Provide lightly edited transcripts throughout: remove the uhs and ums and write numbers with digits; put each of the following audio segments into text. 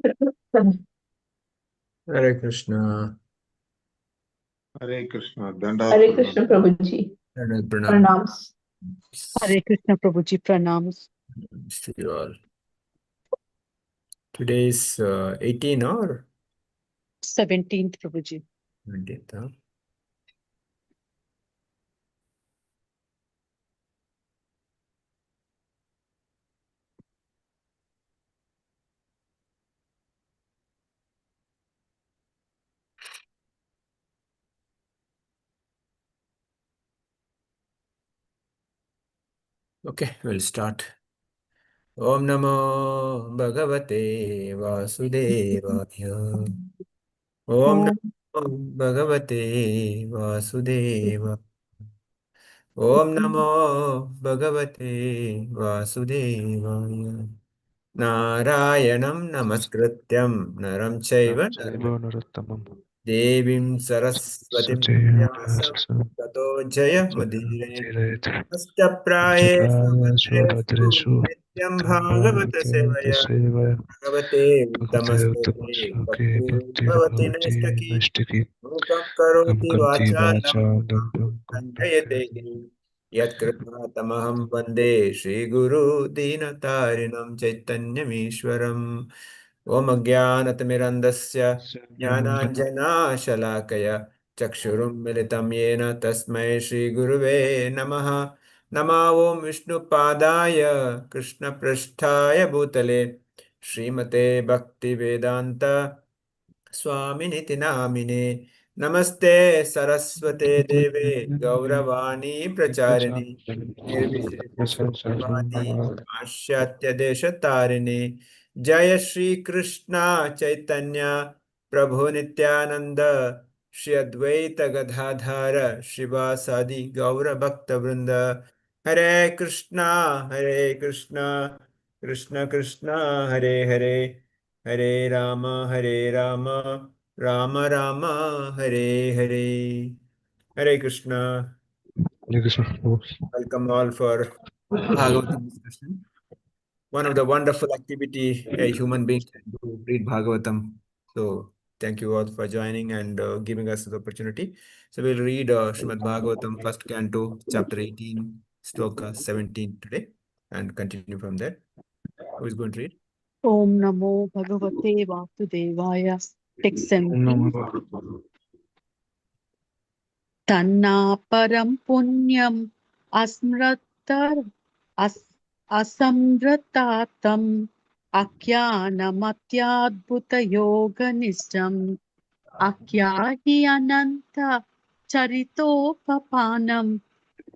Hare Krishna. Hare Krishna. Hare Krishna, Prabhuji. Pranam. Pranams. Hare Krishna Prabhuji, pranams. See you all. Today is 18 or 17th Prabhuji. 20th, huh? Okay, we'll start. Om Namo Bhagavate Vasudevaya. Om Om Namo Bhagavate Vasudevaya. Om Namo Bhagavate Vasudevaya. Narayanam Namaskrityam Naram Chaiva Devim Saraswatim Vyasam Tato Jaya Mudire Astapraye Svabhadresu Nityam Bhagavata Sevaya Bhagavate Uttamastoke Bhakti Bhavati Naistaki Mukam Karoti Vachalam Kandayate Yat Kripatamaham Vande Shri Guru Dinatarinam Chaitanyamishwaram Om Ajnanatirandasya Jnananjana Chakshurum Militam Yena Tasmai Shri Guruve Namaha Nama Om Vishnu Padaya Krishna Prasthaya Bhutale Srimate Bhakti Vedanta Swaminiti Namine Namaste Saraswate Deve Gauravani Pracharine Nirvishesha Shunyavadi Ashyatya Deshatarine Jaya Shri Krishna Chaitanya Prabhu Nityananda Shri Advaita Gadadhara Shivasadi Gaura Bhakta Vrinda Hare Krishna Hare Krishna Krishna Krishna Hare Hare Hare Rama Rama Rama Hare Hare. Hare Krishna. Welcome all for Bhagavatam discussion. One of the wonderful activity a human being can do, read Bhagavatam. So thank you all for joining and giving us the opportunity. So we'll read Srimad Bhagavatam, first canto, chapter 18, sloka 17 today, and continue from there. Who is going to read? Om Namo Bhagavate Vasudevaya. Text 17. Tanna param punyam asmratar asamratatam akyanamathyadbhuta yoga nishtam akyahi ananta charitopapanam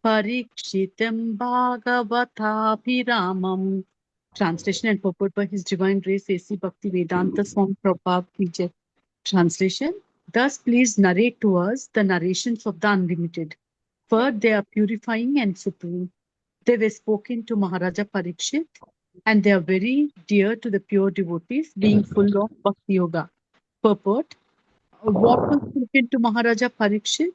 parikshitam bhagavathabhiramam. Translation and purport by His Divine Grace A.C. Bhakti Vedanta Swami Prabhupada Ki Jai. Translation. Thus please narrate to us the narrations of the Unlimited, for they are purifying and supreme. They were spoken to Maharaja Parikshit, and they are very dear to the pure devotees, being full of Bhakti Yoga. Purport. What was spoken to Maharaja Parikshit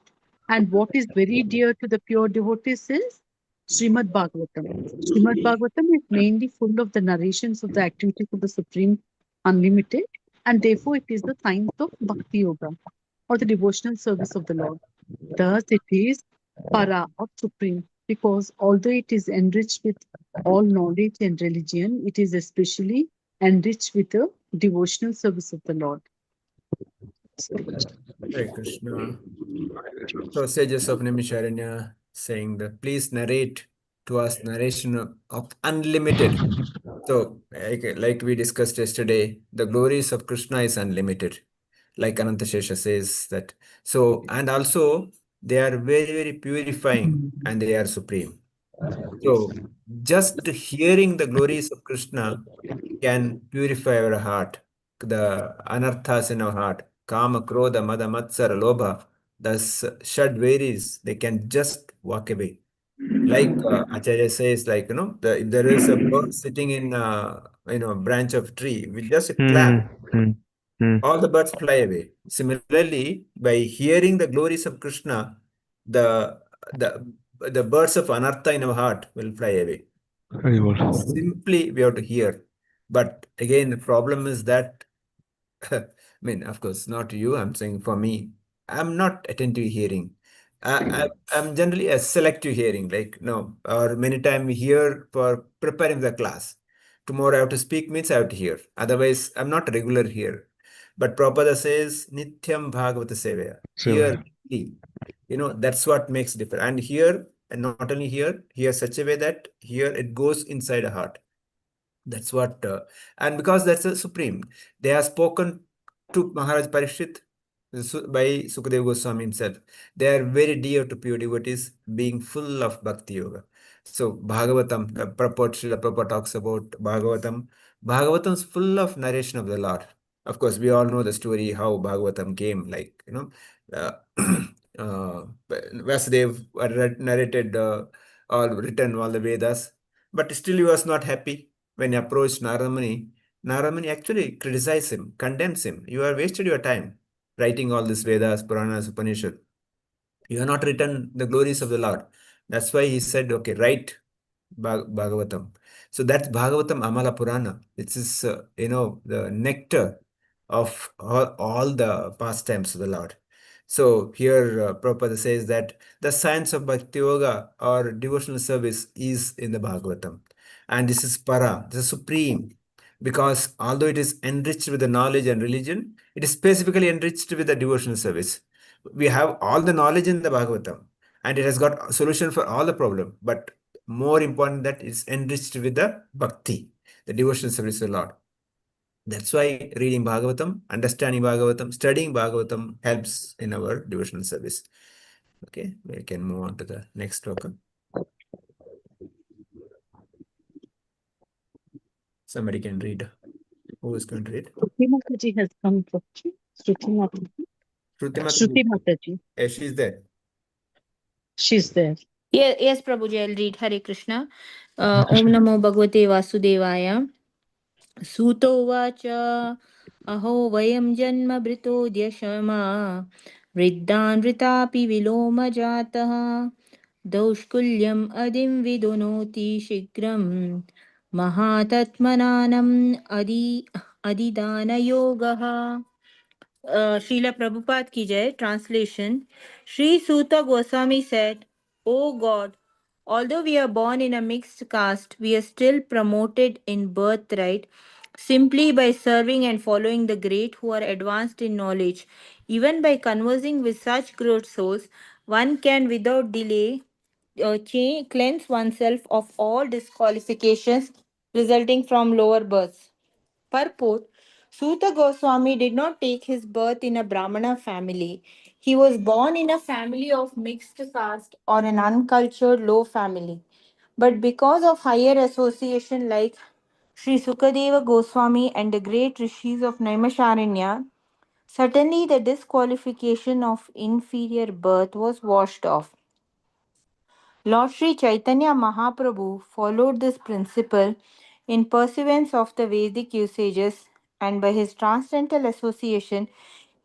and what is very dear to the pure devotees is Srimad Bhagavatam. Srimad Bhagavatam is mainly full of the narrations of the activities of the Supreme Unlimited, and therefore it is the science of Bhakti Yoga or the devotional service of the Lord. Thus it is Para or Supreme, because although it is enriched with all knowledge and religion, it is especially enriched with the devotional service of the Lord. Hare Krishna. So sages of Nimisharanya saying that please narrate to us narration of unlimited. So like we discussed yesterday, the glories of Krishna is unlimited. Like Anantashesha says that. So, and also they are very, very purifying and they are supreme. So just hearing the glories of Krishna can purify our heart, the anarthas in our heart, kama, krodha, mada, matsara, lobha, the shad varies, they can just walk away. Like Acharya says, like, if there is a bird sitting in, branch of tree, with just a clap, all the birds fly away. Similarly, by hearing the glories of Krishna, the the the birds of anartha in our heart will fly away. Simply we have to hear. But again, the problem is that I mean, of course, not you. I'm saying for me, I'm not attentive hearing. I'm generally a selective hearing, like, no, or many times we hear for preparing the class. Tomorrow I have to speak means I have to hear. Otherwise, I'm not a regular here. But Prabhupada says, Nityam Bhagavata Sevaya. Here, Sevaya. that's what makes difference. And here, and not only here such a way that here it goes inside a heart. That's what, and because that's a supreme, they have spoken to Maharaj Parikshit by Sukadeva Goswami himself. They are very dear to pure devotees, being full of bhakti yoga. So Bhagavatam, Srila Prabhupada talks about Bhagavatam. Bhagavatam is full of narration of the Lord. Of course, we all know the story how Bhagavatam came, like, uh, Vasudev narrated all written all the Vedas, but still he was not happy when he approached Naramani. Naramani actually criticized him, condemns him. You have wasted your time writing all this Vedas, Puranas, Upanishad. You have not written the glories of the Lord. That's why he said, okay, write Bhagavatam. So that's Bhagavatam Amala Purana. This is, the nectar of all the pastimes of the Lord. So here Prabhupada says that the science of Bhakti Yoga or devotional service is in the Bhagavatam. And this is Para, this is supreme. Because although it is enriched with the knowledge and religion, it is specifically enriched with the devotional service. We have all the knowledge in the Bhagavatam, and it has got a solution for all the problem. But more important that it's enriched with the bhakti, the devotional service to the Lord. That's why reading Bhagavatam, understanding Bhagavatam, studying Bhagavatam helps in our devotional service. Okay, we can move on to the next sloka. Somebody can read. Who is going to read? Shruti Mataji has come, Prabhuji. Shruti Mataji. Shruti Mataji. Yes, she's there. She's there. Yes, Prabhuji, I'll read. Hare Krishna. Om Namo Bhagavate Vasudevaya. Suto Vacha Aho Vayam Janma Brito Dyashama Riddhan Ritapi Viloma Jataha Daushkulyam Adim Vidunoti Shigram Mahatatmananam Adidana Yogaha. Srila Prabhupada ki jai. Translation. Sri Suta Goswami said, O God, although we are born in a mixed caste, we are still promoted in birthright simply by serving and following the great who are advanced in knowledge. Even by conversing with such great souls, one can without delay cleanse oneself of all disqualifications resulting from lower births. Purport. Suta Goswami did not take his birth in a Brahmana family. He was born in a family of mixed caste or an uncultured low family. But because of higher association like Sri Sukadeva Goswami and the great rishis of Naimisharanya, certainly the disqualification of inferior birth was washed off. Lord Sri Chaitanya Mahaprabhu followed this principle in pursuance of the Vedic usages, and by his transcendental association,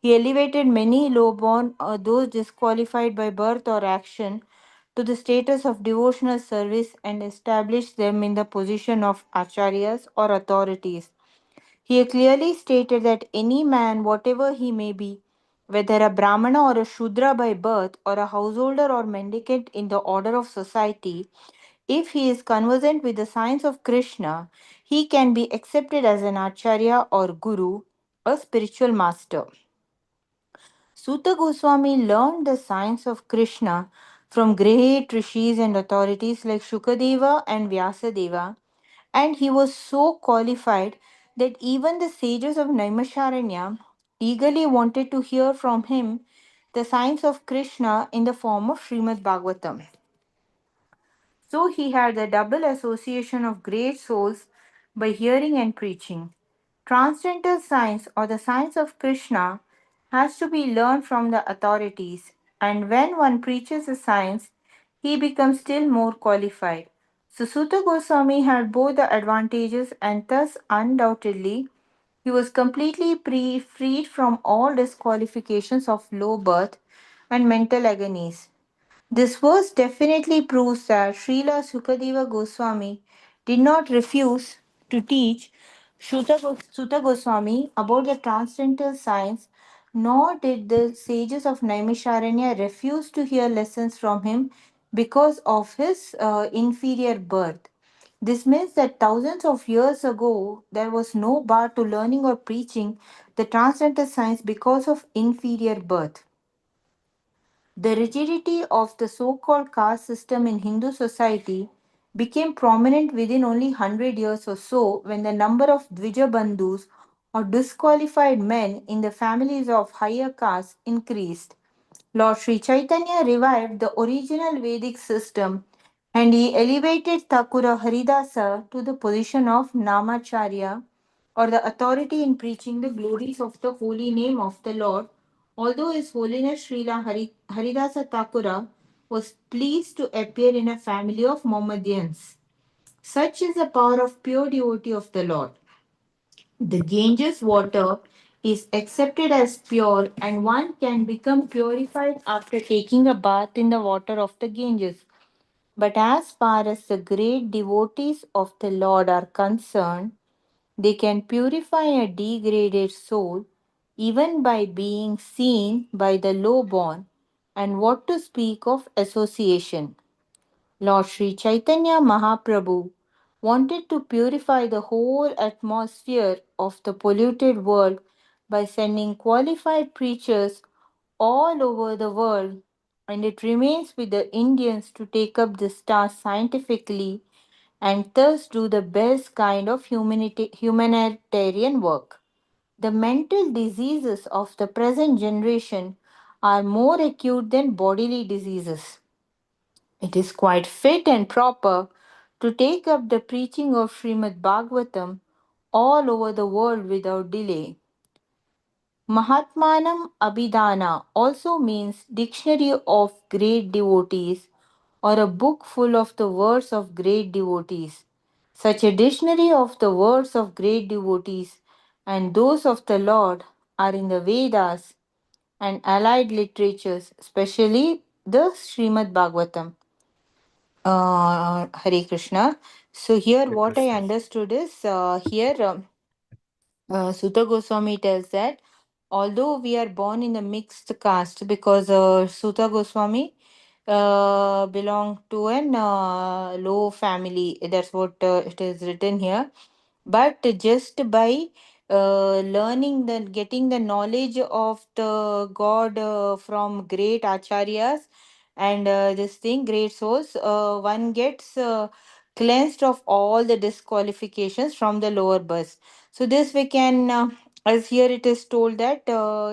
he elevated many lowborn or those disqualified by birth or action to the status of devotional service and established them in the position of acharyas or authorities. He clearly stated that any man, whatever he may be, whether a Brahmana or a Shudra by birth, or a householder or mendicant in the order of society, if he is conversant with the science of Krishna, he can be accepted as an Acharya or Guru, a spiritual master. Suta Goswami learned the science of Krishna from great rishis and authorities like Shukadeva and Vyasadeva, and he was so qualified that even the sages of Naimisharanya eagerly wanted to hear from him the science of Krishna in the form of Srimad Bhagavatam. So he had the double association of great souls by hearing and preaching. Transcendental science or the science of Krishna has to be learned from the authorities, and when one preaches a science, he becomes still more qualified. So Suta Goswami had both the advantages, and thus undoubtedly he was completely freed from all disqualifications of low birth and mental agonies. This verse definitely proves that Srila Sukadeva Goswami did not refuse to teach, Sutta Goswami about the transcendental science, nor did the sages of Naimisharanya refuse to hear lessons from him because of his inferior birth. This means that thousands of years ago, there was no bar to learning or preaching the transcendental science because of inferior birth. The rigidity of the so called caste system in Hindu society became prominent within only 100 years or so when the number of Dvija or disqualified men in the families of higher castes increased. Lord Sri Chaitanya revived the original Vedic system and he elevated Thakura Haridasa to the position of Namacharya or the authority in preaching the glories of the holy name of the Lord. Although His Holiness Srila Haridasa Thakura was pleased to appear in a family of Mohammedans. Such is the power of pure devotee of the Lord. The Ganges water is accepted as pure, and one can become purified after taking a bath in the water of the Ganges. But as far as the great devotees of the Lord are concerned, they can purify a degraded soul even by being seen by the low born, and what to speak of association. Lord Sri Chaitanya Mahaprabhu wanted to purify the whole atmosphere of the polluted world by sending qualified preachers all over the world, and it remains with the Indians to take up this task scientifically and thus do the best kind of humanitarian work. The mental diseases of the present generation are more acute than bodily diseases. It is quite fit and proper to take up the preaching of Srimad Bhagavatam all over the world without delay. Mahatmanam Abhidhana also means dictionary of great devotees or a book full of the words of great devotees. Such a dictionary of the words of great devotees and those of the Lord are in the Vedas and allied literatures, especially the Srimad Bhagavatam. Hare Krishna. So here, Hare what I Krishna. understood is Sutta Goswami tells that although we are born in a mixed caste, because Sutta Goswami belonged to an low family. That's what it is written here. But just by learning the getting the knowledge of the God from great acharyas and this thing, great souls, one gets cleansed of all the disqualifications from the lower births. So this we can, as here it is told that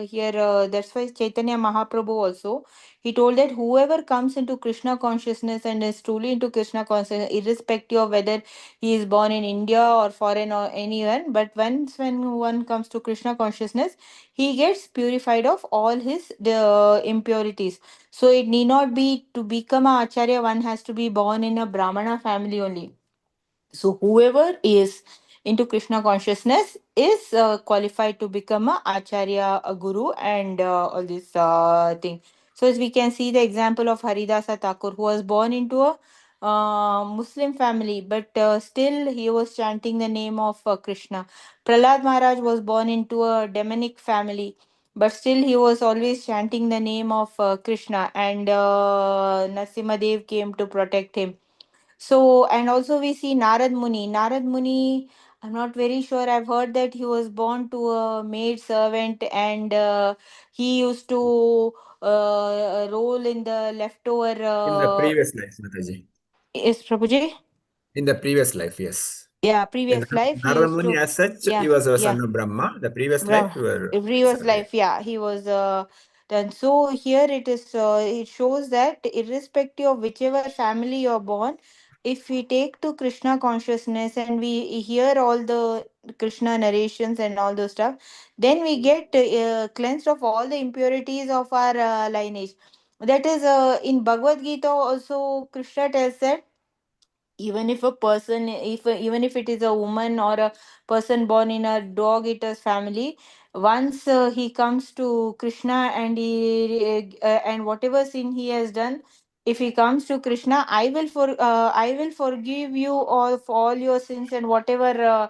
here that's why Chaitanya Mahaprabhu also he told that whoever comes into Krishna consciousness and is truly into Krishna consciousness, irrespective of whether he is born in India or foreign or anyone, but once when one comes to Krishna consciousness, he gets purified of all his the impurities. So it need not be to become a acharya, one has to be born in a Brahmana family only. So whoever is into Krishna consciousness is qualified to become a acharya, a guru, and all this thing. So as we can see the example of Haridasa Thakur, who was born into a Muslim family, but still he was chanting the name of Krishna. Prahlad Maharaj was born into a demonic family, but still he was always chanting the name of Krishna, and Nasimadev came to protect him. So, and also we see Narad Muni. Narad Muni, I'm not very sure. I've heard that he was born to a maid servant and he used to roll in the leftover. In the previous life, Mataji. Is Prabhuji? In the previous life, yes. Yeah, In previous life he Narada used Muni, to. as such, Yeah, he was a yeah. son of Brahma. The previous life, Bra- we were. previous life, yeah, he was then. So here it is, it shows that irrespective of whichever family you're born, if we take to Krishna consciousness and we hear all the Krishna narrations and all those stuff, then we get cleansed of all the impurities of our lineage. That is in Bhagavad Gita also Krishna tells that even if a person, if even if it is a woman or a person born in a dog eaters family, once he comes to Krishna and he and whatever sin he has done, if he comes to Krishna, I will forgive you all for all your sins and whatever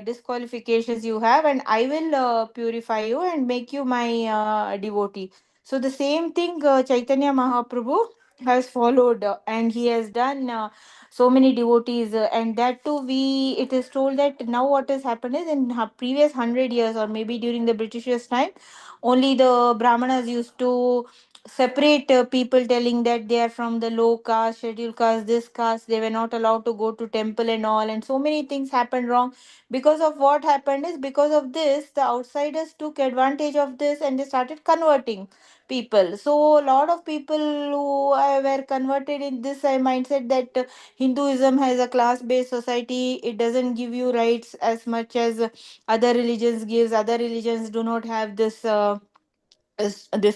disqualifications you have, and I will purify you and make you my devotee. So the same thing Chaitanya Mahaprabhu has followed, and he has done so many devotees, and that too, we it is told that now what has happened is in previous 100 years, or maybe during the Britishers time, only the Brahmanas used to separate people, telling that they are from the low caste, scheduled caste, this caste, they were not allowed to go to temple and all, and so many things happened wrong. Because of what happened is, because of this, the outsiders took advantage of this and they started converting people. So a lot of people who were converted in this mindset that Hinduism has a class based society, it doesn't give you rights as much as other religions gives. Other religions do not have this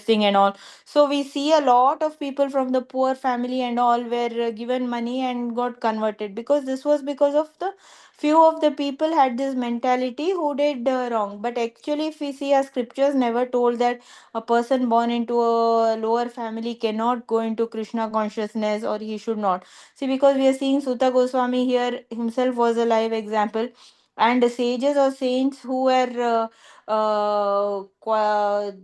thing and all. So we see a lot of people from the poor family and all were given money and got converted, because this was because of the few of the people had this mentality who did wrong. But actually, if we see, our scriptures never told that a person born into a lower family cannot go into Krishna consciousness, or he should not. See, because we are seeing Sutta Goswami here himself was a live example, and the sages or saints who were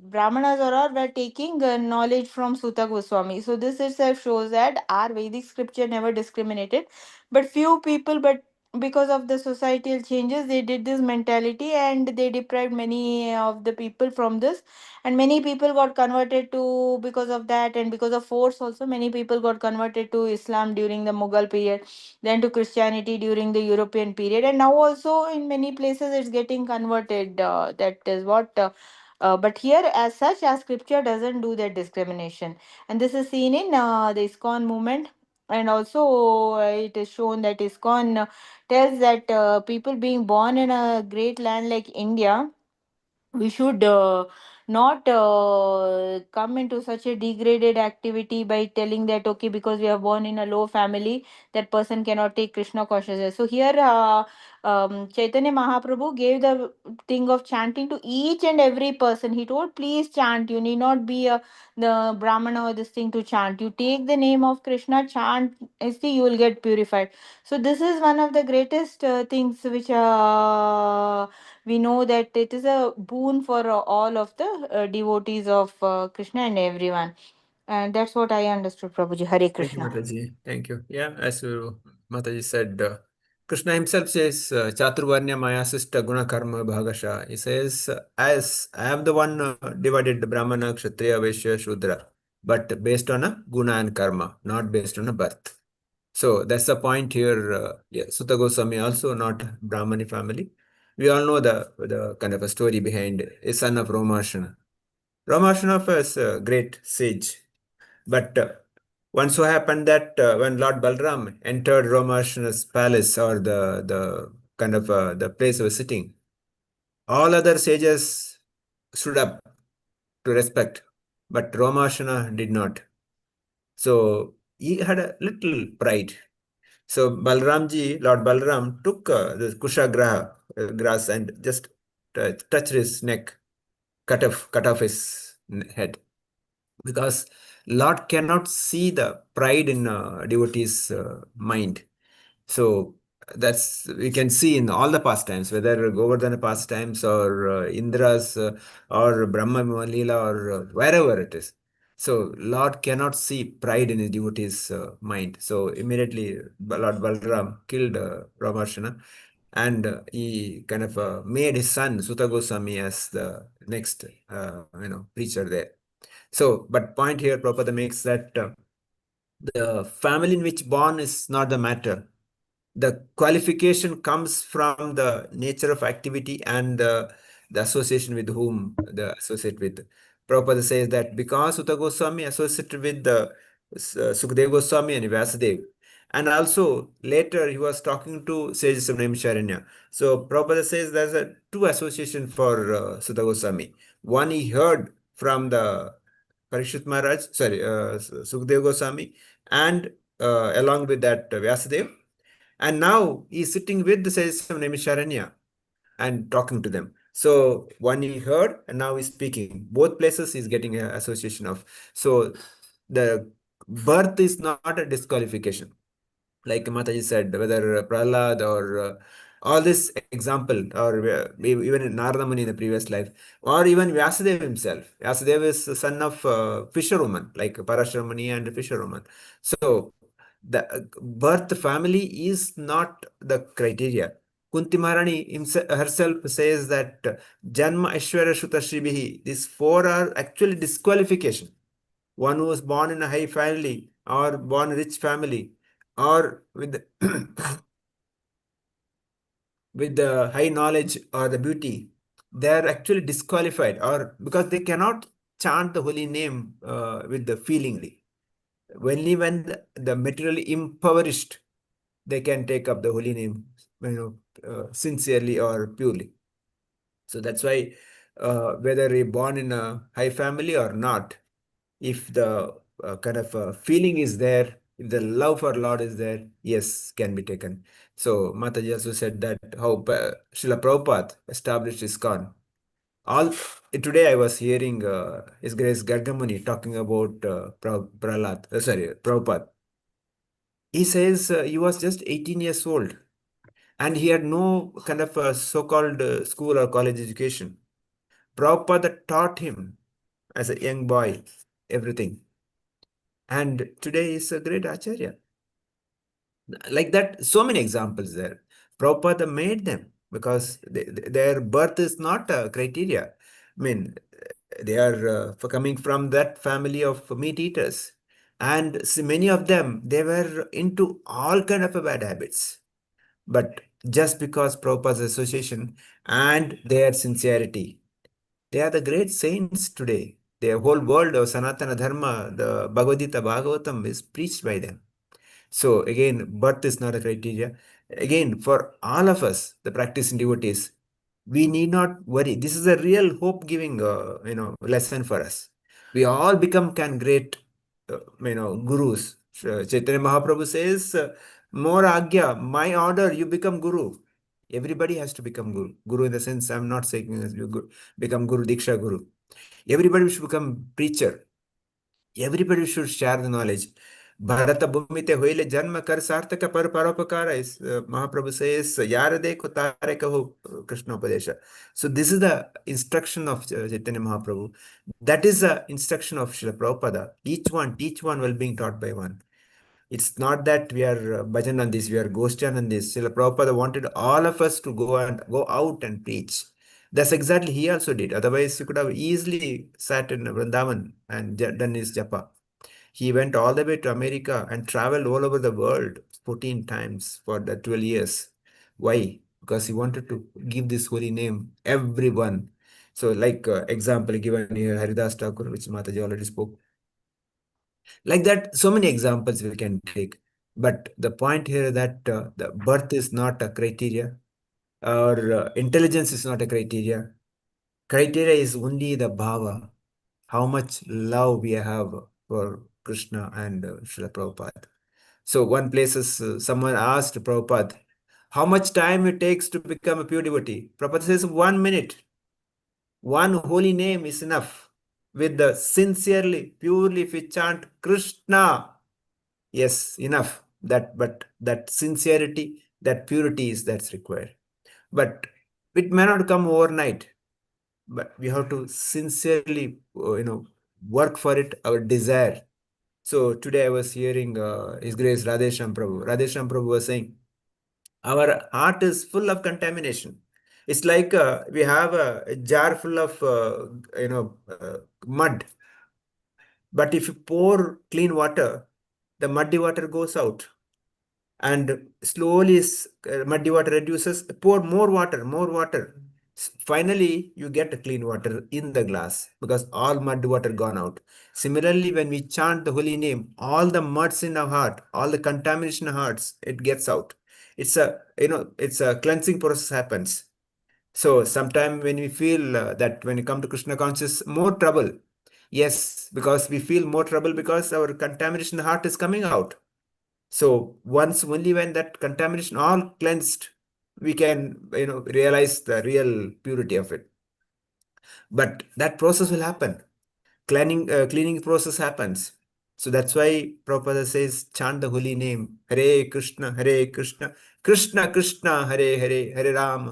Brahmanas or all were taking knowledge from Sutta Goswami. So this itself shows that our Vedic scripture never discriminated, but few people, but because of the societal changes, they did this mentality and they deprived many of the people from this, and many people got converted to because of that, and because of force also many people got converted to Islam during the Mughal period, then to Christianity during the European period, and now also in many places it's getting converted. That is what. But here, as such, our scripture doesn't do that discrimination, and this is seen in the ISKCON movement, and also it is shown that ISKCON tells that people being born in a great land like India, we should not come into such a degraded activity by telling that okay, because we are born in a low family, that person cannot take Krishna consciousness. So here Chaitanya Mahaprabhu gave the thing of chanting to each and every person. He told, please chant, you need not be the Brahmana or this thing to chant, you take the name of Krishna, chant, see, you will get purified. So this is one of the greatest things which we know, that it is a boon for all of the devotees of Krishna and everyone. And that's what I understood, Prabhuji. Hare Thank you, Krishna. Mataji. Thank you. Yeah, as Mataji said, Krishna himself says, Chaturvarnya Maya Sista Guna Karma Bhagasha. He says, as I am the one divided the Brahmana, Kshatriya, Vaishya, Shudra, but based on a guna and karma, not based on a birth. So that's the point here. Yeah, Sutta Goswami also not Brahmani family. We all know the kind of a story behind a son of Romarshana. Romarshana was a great sage, but once so happened that when Lord Balram entered Romarshana's palace, or the kind of the place he was sitting, all other sages stood up to respect, but Romarshana did not. So he had a little pride. So Balramji, Lord Balram, took the Kushagraha grass and just touched his neck, cut off his head, because Lord cannot see the pride in devotee's mind. So that's we can see in all the pastimes, whether Govardhana pastimes or Indra's or Brahma Leela or wherever it is. So Lord cannot see pride in his devotee's mind. So immediately Lord Balram killed Ramarshana, and he kind of made his son Sutta Goswami as the next preacher there. So, but point here, Prabhupada makes that the family in which born is not the matter. The qualification comes from the nature of activity and the association with whom the associate with. Prabhupada says that because Sutta Goswami associated with the Sukadeva Goswami and Vyasadeva, and also later he was talking to sages of Naimisharanya. So Prabhupada says there's a two association for Sutta Goswami. One he heard from the Parishit Maharaj, sorry, Sukadeva Goswami, and along with that Vyasadeva. And now he's sitting with the sages of Naimisharanya and talking to them. So one he heard and now he's speaking. Both places he's getting an association of. So the birth is not a disqualification. Like Mataji said, whether Prahlad All this example, or even Narada Muni in the previous life, or even Vyasadeva himself. Vyasadeva is the son of fisherwoman, like Parashara Muni and a fisherwoman. So the birth family is not the criteria. Kunti Maharani herself says that Janma Aishwarya Shuta Shribihi, these four are actually disqualification. One who was born in a high family, or born rich family, or with with the high knowledge or the beauty, they are actually disqualified, or because they cannot chant the holy name with the feelingly. Only when the materially impoverished, they can take up the holy name, sincerely or purely. So that's why whether you're born in a high family or not, if the kind of feeling is there, if the love for Lord is there, yes, can be taken. So Mataji also said that how Srila Prabhupada established ISKCON. Today I was hearing His Grace Gargamuni talking about Prabhupada. He says he was just 18 years old and he had no kind of so-called school or college education. Prabhupada taught him as a young boy everything. And today is a great Acharya. Like that, so many examples there. Prabhupada made them because their birth is not a criteria. I mean, they are coming from that family of meat eaters. And many of them, they were into all kind of bad habits. But just because Prabhupada's association and their sincerity, they are the great saints today. The whole world of Sanatana Dharma, the Bhagavatam is preached by them. So again, birth is not a criteria. Again, for all of us, the practicing devotees, we need not worry. This is a real hope-giving, lesson for us. We all can great, gurus. Chaitanya Mahaprabhu says, "More agya, my order, you become guru." Everybody has to become guru. Guru in the sense, I'm not saying as you become guru, diksha guru. Everybody should become preacher. Everybody should share the knowledge. Bharata Bhumite Hoile Janma Kar Sartaka Par Paropakara is Mahaprabhu says, Yara Dekho Tare Kaho Krishna Upadesha. So this is the instruction of Chaitanya Mahaprabhu. That is the instruction of Srila Prabhupada. Each one will being taught by one. It's not that we are bhajanandis, we are ghostanandis. Srila Prabhupada wanted all of us to go out and preach. That's exactly he also did. Otherwise, he could have easily sat in Vrindavan and done his japa. He went all the way to America and traveled all over the world 14 times for the 12 years. Why? Because he wanted to give this holy name everyone. So, like example given here, Haridas Thakur, which Mataji already spoke. Like that, so many examples we can take. But the point here is that the birth is not a criteria, or intelligence is not a criteria. Criteria is only the bhava, how much love we have for Krishna and Srila Prabhupada. So one place is someone asked Prabhupada, how much time it takes to become a pure devotee? Prabhupada says 1 minute. One holy name is enough. With the sincerely, purely, if we chant Krishna, yes, enough. But that sincerity, that purity is that's required. But it may not come overnight. But we have to sincerely, work for it, our desire. So today I was hearing His Grace Radhesham Prabhu. Radhesham Prabhu was saying, our heart is full of contamination. It's like we have a jar full of, mud. But if you pour clean water, the muddy water goes out. And slowly muddy water reduces, pour more water. Finally, you get clean water in the glass because all mud water gone out. Similarly, when we chant the holy name, all the muds in our heart, all the contamination in our hearts, it gets out. It's a cleansing process happens. So sometime when we feel that when you come to Krishna conscious, more trouble. Yes, because we feel more trouble because our contamination in the heart is coming out. So only when that contamination all cleansed, we can realize the real purity of it. But that process will happen. Cleaning process happens. So that's why Prabhupada says, chant the holy name, Hare Krishna, Krishna Krishna, Hare Hare, Hare Ram,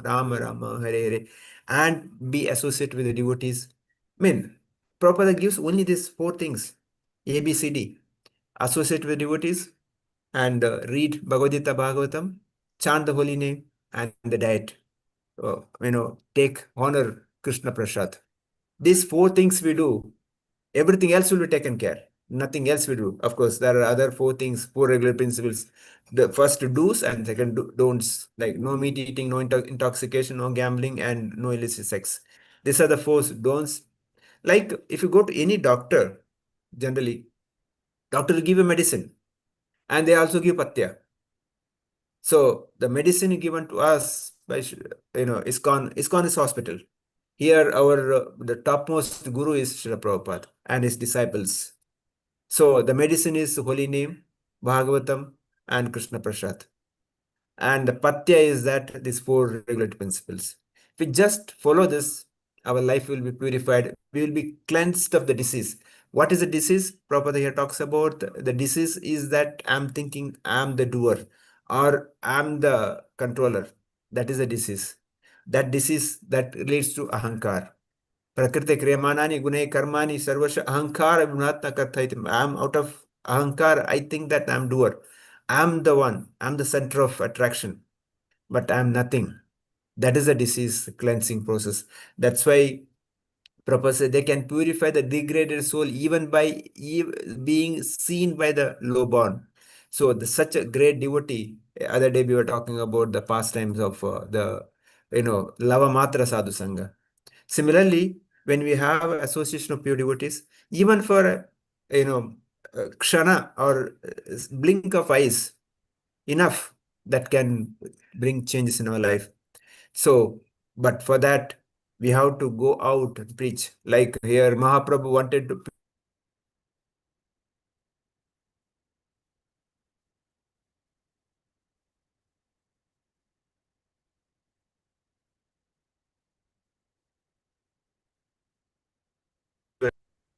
Rama Rama, Hare Hare, and be associated with the devotees. I mean, Prabhupada gives only these four things, A, B, C, D. Associate with devotees and read Bhagavatam, chant the holy name, and the diet. Take honor Krishna Prasad. These four things we do, everything else will be taken care. Nothing else we do. Of course, there are other four things, four regular principles. The first do's and second don'ts, like no meat eating, no intoxication, no gambling, and no illicit sex. These are the four don'ts. Like if you go to any doctor, generally, doctor will give you medicine and they also give patya. So the medicine given to us by ISKCON is hospital. Here our the topmost guru is Srila Prabhupada and his disciples. So the medicine is holy name, Bhagavatam, and Krishna Prasad. And the patya is that these four regulatory principles. If we just follow this, our life will be purified. We will be cleansed of the disease. What is the disease? Prabhupada here talks about the disease is that I'm thinking I'm the doer or I'm the controller. That is a disease. That disease that leads to ahankar. Prakriti kriyamanani gunai karmani sarvasha ahankara vinatna karthaitim. I'm out of ahankar. I think that I'm doer. I'm the one. I'm the center of attraction. But I'm nothing. That is a disease cleansing process. That's why Prabhupada said they can purify the degraded soul even by being seen by the low born. So such a great devotee. Other day we were talking about the pastimes of Lava Matra Sadhu Sangha. Similarly, when we have association of pure devotees, even for a kshana or blink of eyes, enough that can bring changes in our life. So, but for that, we have to go out and preach. Like here, Mahaprabhu wanted to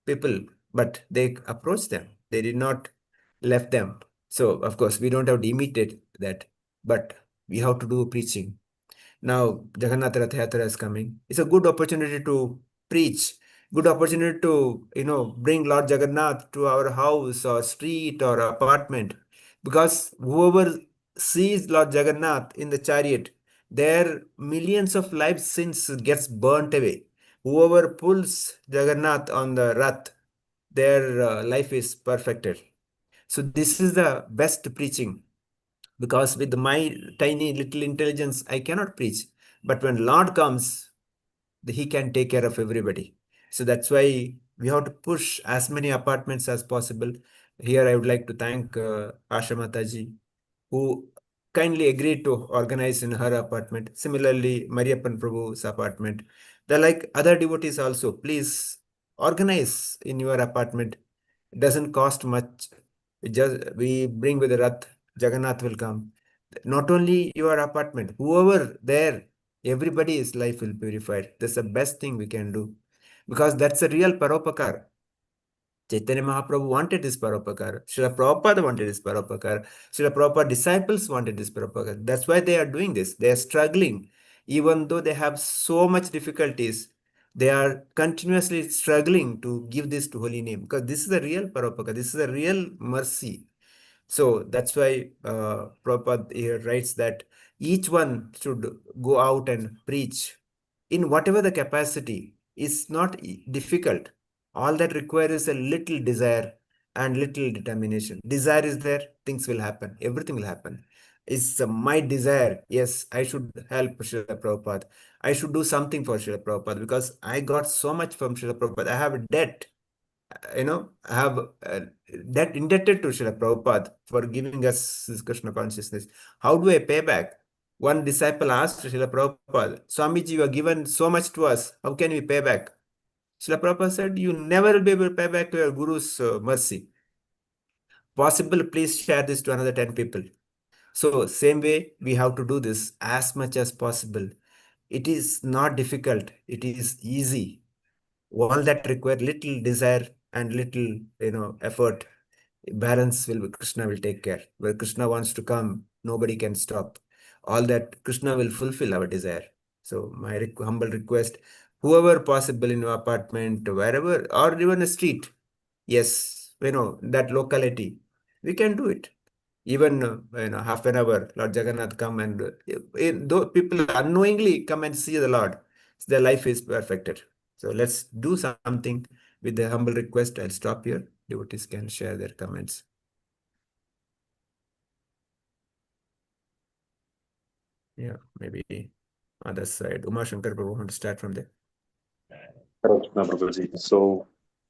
people, but they approached them. They did not left them. So, of course, we don't have to imitate that, but we have to do preaching. Now, Jagannath Rath Yatra is coming. It's a good opportunity to preach, good opportunity to, bring Lord Jagannath to our house or street or apartment. Because whoever sees Lord Jagannath in the chariot, their millions of lives sins gets burnt away. Whoever pulls Jagannath on the Rath, their life is perfected. So this is the best preaching, because with my tiny little intelligence, I cannot preach. But when Lord comes, he can take care of everybody. So that's why we have to push as many apartments as possible. Here, I would like to thank Asha Mataji, who kindly agreed to organize in her apartment. Similarly, Mariappan Prabhu's apartment. They're like other devotees also. Please organize in your apartment. It doesn't cost much. We bring with the Rath, Jagannath will come. Not only your apartment, whoever there, everybody's life will be purified. That's the best thing we can do, because that's a real paropakar. Chaitanya Mahaprabhu wanted this paropakar. Srila Prabhupada wanted this paropakar. Srila Prabhupada disciples wanted this paropakar. That's why they are doing this. They are struggling. Even though they have so much difficulties, they are continuously struggling to give this to holy name, because this is a real paropakar. This is a real mercy. So that's why Prabhupada here writes that each one should go out and preach in whatever the capacity. Is not difficult. All that requires is a little desire and little determination. Desire is there, things will happen, everything will happen. It's my desire. Yes, I should help Srila Prabhupada. I should do something for Srila Prabhupada because I got so much from Srila Prabhupada. I have a debt. I have that indebted to Srila Prabhupada for giving us this Krishna consciousness. How do I pay back? One disciple asked Srila Prabhupada, Swamiji, you have given so much to us. How can we pay back? Srila Prabhupada said, you never will be able to pay back to your Guru's mercy. Possible, please share this to another 10 people. So same way, we have to do this as much as possible. It is not difficult. It is easy. All that require little desire and little, effort, Krishna will take care. Where Krishna wants to come, nobody can stop. All that Krishna will fulfill our desire. So my humble request, whoever possible in your apartment, wherever, or even a street, yes, that locality, we can do it. Even half an hour, Lord Jagannath come and though people unknowingly come and see the Lord, their life is perfected. So let's do something. With the humble request, I'll stop here. Devotees can share their comments. Yeah, maybe other side. Uma Shankar Prabhu, want to start from there? Krishna Prabhuji. So,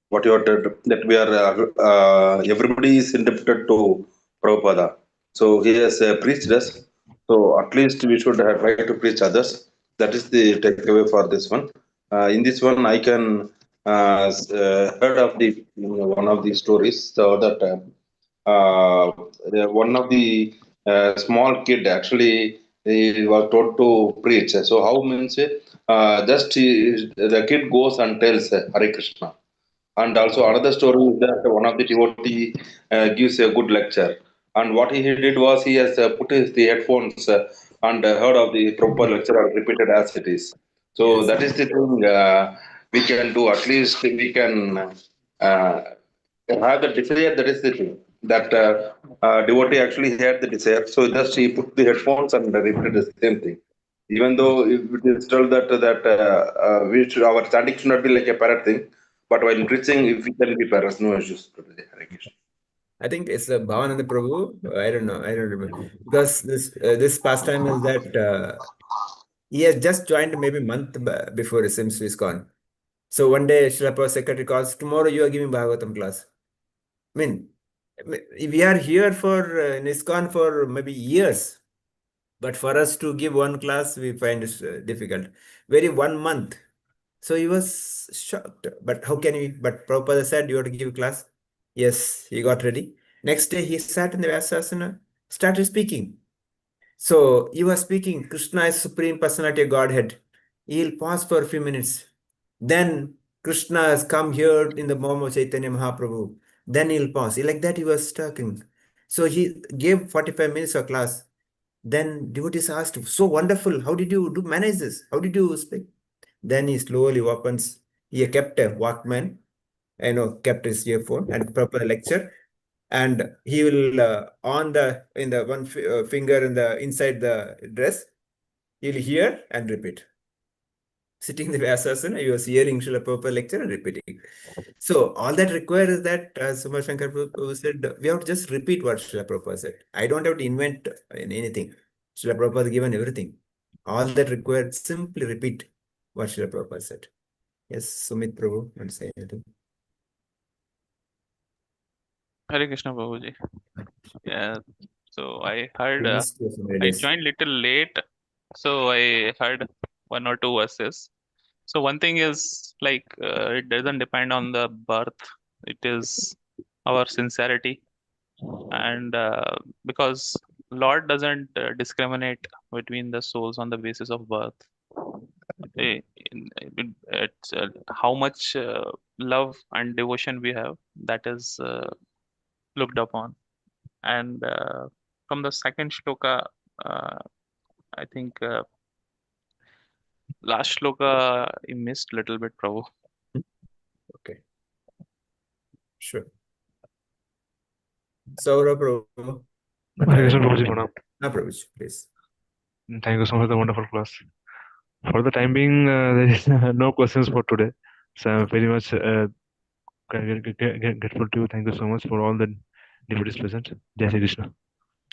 what you are that we are everybody is indebted to Prabhupada. So he has preached us. So at least we should try to preach others. That is the takeaway for this one. In this one, I can heard of the one of the stories. So that one of the small kid actually he was told to preach. So how means the kid goes and tells Hare Krishna. And also another story is that one of the devotee gives a good lecture. And what he did was he has put the headphones and heard of the proper lecture and repeated as it is. So Yes. that is the thing we can do. At least we can have the desire. That is the thing. That devotee actually had the desire. So just he put the headphones and repeated the same thing. Even though if it is told that our chanting should not be like a parrot thing, but while preaching, if we can be parrots, no issues. Hare Krishna. I think it's a Bhavananda Prabhu. I don't know. I don't remember. Because this pastime is that he has just joined maybe a month before his Sims is gone. So one day, Srila Prabhu's secretary calls, tomorrow you are giving Bhagavatam class. I mean, we are here for in ISKCON for maybe years. But for us to give one class, we find it difficult. Very 1 month. So he was shocked. But how can we? But Prabhupada said, you have to give class. Yes, he got ready. Next day, he sat in the Vyasasana, started speaking. So he was speaking, Krishna is Supreme Personality of Godhead. He'll pause for a few minutes. Then Krishna has come here in the form of Chaitanya Mahaprabhu. Then he'll pause. Like that, he was talking. So he gave 45 minutes of class. Then devotees asked, so wonderful, how did you manage this? How did you speak? Then he slowly opens, he kept a Walkman, kept his earphone and proper lecture. And he will on the in the one finger in the inside the dress, he'll hear and repeat. Sitting in the Vyasasana, he was hearing Srila Prabhupada lecture and repeating. So all that requires is that, as Suma Shankar Prabhu said, we have to just repeat what Srila Prabhupada said. I don't have to invent anything. Srila Prabhupada has given everything. All that required, simply repeat what Srila Prabhupada said. Yes, Sumit Prabhu, want to say anything? Hare Krishna Prabhuji. Yeah, so I heard, We missed you so many I days. joined little late, so I heard one or two verses. So one thing is like it doesn't depend on the birth; it is our sincerity, and because Lord doesn't discriminate between the souls on the basis of birth. It's how much love and devotion we have, that is looked upon. And from the second shloka, uh, I think last shloka I missed little bit, Prabhu. Okay. Sure. Saurabh Prabhu. Hare Krishna Prabhuji, Pranam. No, Prabhu, please. Thank you so much for the wonderful class. For the time being, there is no questions for today. So I'm very much grateful to you. Thank you so much for all the devotees present. Jai Shri Krishna.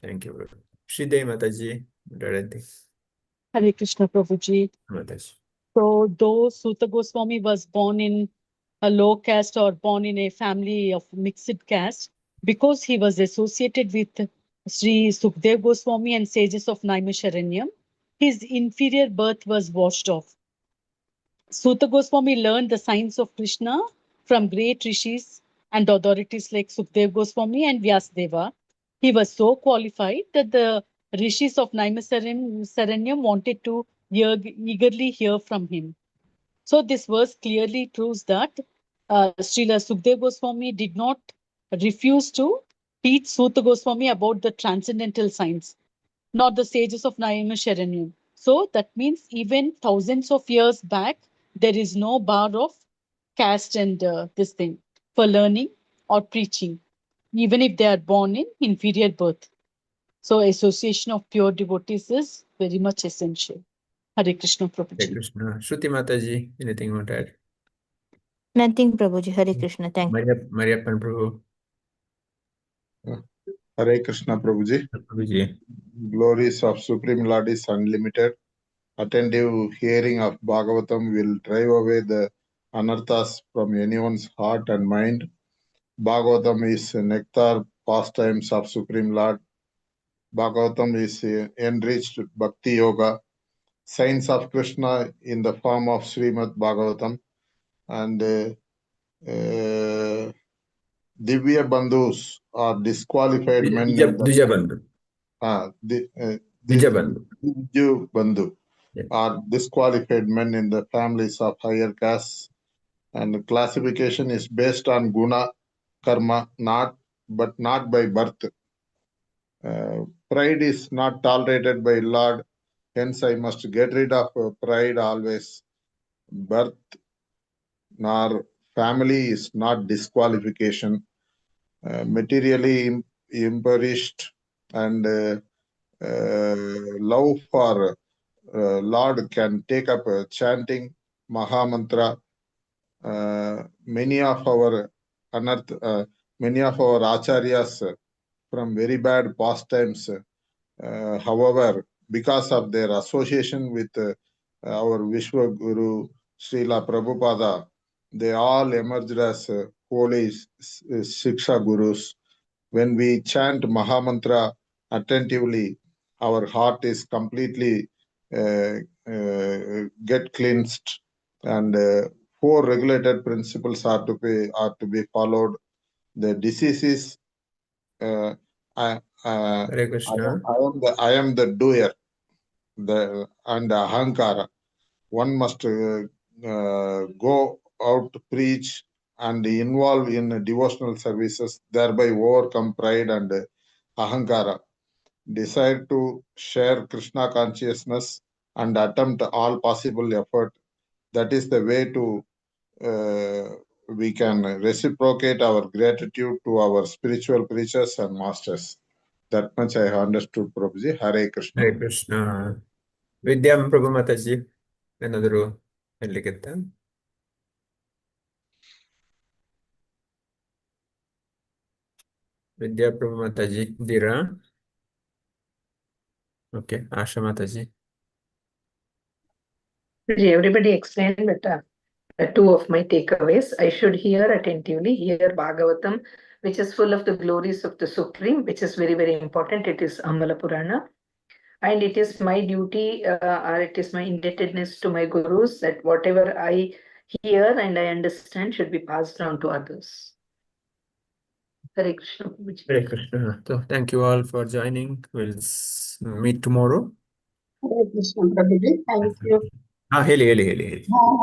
Thank you, Prabhu. Shridevi Mataji, Dorothy. Hare Krishna Prabhuji. Mataji. So though Suta Goswami was born in a low caste or born in a family of mixed caste, because he was associated with Sri Sukdev Goswami and sages of Naimisharanyam, his inferior birth was washed off. Suta Goswami learned the science of Krishna from great rishis and authorities like Sukdev Goswami and Vyasadeva. He was so qualified that the rishis of Naimisharanyam wanted to eagerly hear from him. So this verse clearly proves that Srila Sukhdev Goswami did not refuse to teach Suta Goswami about the transcendental science, not the sages of Naimisharanyam. So that means even thousands of years back, there is no bar of caste and this thing for learning or preaching, even if they are born in inferior birth. So association of pure devotees is very much essential. Hare Krishna Hare Prabhuji. Krishna. Shruti Mataji, anything you want to add? Nothing, Prabhuji. Hare Krishna. Thank you. Mariappan Prabhu. Hare Krishna Prabhuji. Prabhuji. Glories of Supreme Lord is unlimited. Attentive hearing of Bhagavatam will drive away the anarthas from anyone's heart and mind. Bhagavatam is nectar pastimes of Supreme Lord. Bhagavatam is enriched Bhakti Yoga, signs of Krishna in the form of Srimad Bhagavatam, and Divya Bandhus are disqualified men in the Dijabandhu. Dijabandhu. Diju Bandhu Yeah. are disqualified men in the families of higher castes, and classification is based on guna, karma, but not by birth. Pride is not tolerated by Lord, hence I must get rid of pride always. Birth nor family is not disqualification. Materially impoverished and love for Lord can take up chanting Mahamantra. Many of our acharyas from very bad pastimes, however, because of their association with our Vishwa Guru Srila Prabhupada, they all emerged as holy Shiksha Gurus. When we chant Mahamantra attentively, our heart is completely get cleansed, and four regulated principles are to be followed. The diseases. Hare Krishna. I am the doer, and ahankara. One must go out to preach and involve in devotional services, thereby overcome pride and ahankara. Desire to share Krishna consciousness and attempt all possible effort. That is the way to we can reciprocate our gratitude to our spiritual preachers and masters. That much I have understood, Prabhuji. Hare Krishna. Hare Krishna. Vidyam Prabhu Mataji. Another Heliketta. Vidya Prabhu Mataji. Dira. Okay. Asha Mataji. Everybody explained, but two of my takeaways. I should hear attentively, hear Bhagavatam, which is full of the glories of the Supreme, which is very, very important. It is Amala Purana. And it is my duty, or it is my indebtedness to my gurus that whatever I hear and I understand should be passed on to others. Hare Krishna. Hare Krishna. So thank you all for joining. We'll meet tomorrow. Hare Krishna Prabhuji, thank you. ಹೇಳಿ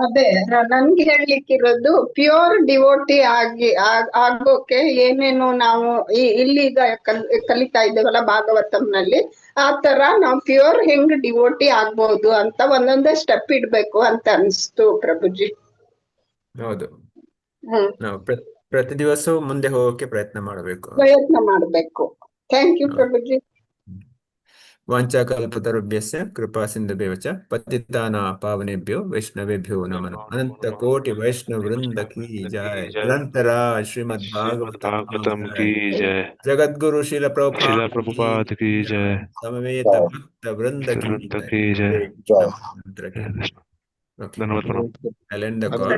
ಅದೇ ನನ್ಗೆ ಹೇಳ್ಲಿಕ್ಕಿರೋದು pure devotee ಆಗೋಕೆ ಏನೇನು ನಾವು ಇಲ್ಲೀಗ ಕಲಿತಾ ಇದ್ದೇವಲ್ಲ ಭಾಗವತಂನಲ್ಲಿ ಆ ತರ ನಾವು ಪ್ಯೂರ್ ಹೆಂಗ್ ಡಿವೋಟಿ ಆಗ್ಬೋದು ಅಂತ ಒಂದೊಂದೇ ಸ್ಟೆಪ್ ಇಡ್ಬೇಕು ಅಂತ ಅನ್ಸ್ತು ಪ್ರಭುಜಿ. ಹೌದು. ನಾವು ಪ್ರತಿ ದಿವಸ ಮುಂದೆ ಹೋಗೋಕೆ ಪ್ರಯತ್ನ ಮಾಡಬೇಕು. Thank you ಪ್ರಭುಜಿ. ವಾಂಚಾಕಲ್ಪತರುಭ್ಯಸ್ಯ ಕೃಪಾ ಸಿಂಧುಭ್ಯೋ ಚ ಪತಿತಾನಾಂ ಪಾವನೇಭ್ಯೋ ವೈಷ್ಣವೇಭ್ಯೋ ನಮೋ ನಮಃ. ಅನಂತ ಕೋಟಿ ವೈಷ್ಣವ ವೃಂದ ಕಿ ಜಯ. ನಿರಂತರ ಶ್ರೀಮದ್ ಭಾಗವತಂ ಕಿ ಜಯ. ಜಗದ್ಗುರು ಶ್ರೀಲ ಪ್ರಭುಪಾದ ಕಿ ಜಯ. ಸಮವೇತ ಭಕ್ತ ವೃಂದ ಕಿ ಜಯ. ಧನ್ಯವಾದ. I'll end the call.